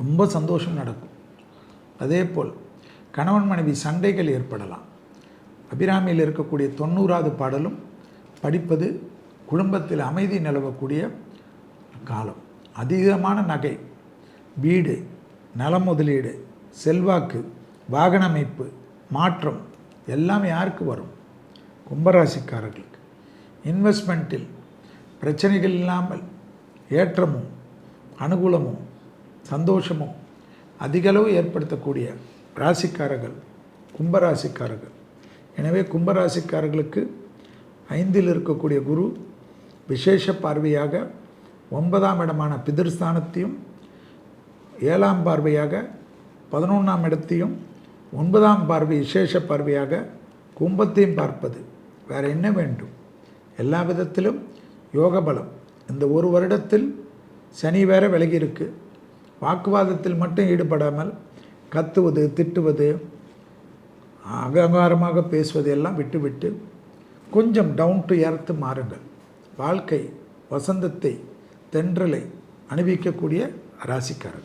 ரொம்ப சந்தோஷம் நடக்கும். அதே போல் கணவன் மனைவி சண்டைகள் ஏற்படலாம். அபிராமியில் இருக்கக்கூடிய 90வது பாடலும் படிப்பது குடும்பத்தில் அமைதி நிலவக்கூடிய காலம். அதிகமான நகை, வீடு, நல முதலீடு, செல்வாக்கு, வாகன அமைப்பு, மாற்றம் எல்லாம் யாருக்கு வரும்? கும்பராசிக்காரர்களுக்கு. இன்வெஸ்ட்மெண்ட்டில் பிரச்சனைகள் இல்லாமல் ஏற்றமும் அனுகூலமும் சந்தோஷமும் அதிகளவு ஏற்படுத்தக்கூடிய ராசிக்காரர்கள் கும்பராசிக்காரர்கள். எனவே கும்பராசிக்காரர்களுக்கு 5இல் இருக்கக்கூடிய குரு விசேஷ பார்வையாக 9ஆம் இடமான பிதிர்ஸ்தானத்தையும் 7ஆம் பார்வையாக 11ஆம் இடத்தையும் 9ஆம் பார்வை விசேஷ பார்வையாக கும்பத்தையும் பார்ப்பது. வேறு என்ன வேண்டும்? எல்லா விதத்திலும் யோக பலம். இந்த ஒரு வருடத்தில் சனி வேற விலகி இருக்கு. வாக்குவாதத்தில் மட்டும் ஈடுபடாமல் கத்துவது, திட்டுவது, அகங்காரமாக பேசுவது எல்லாம் விட்டுவிட்டு கொஞ்சம் டவுன் டு எர்த் மாறுங்கள். வாழ்க்கை வசந்தத்தை தென்றலை அனுபவிக்கக்கூடிய ராசிக்காரர்கள்.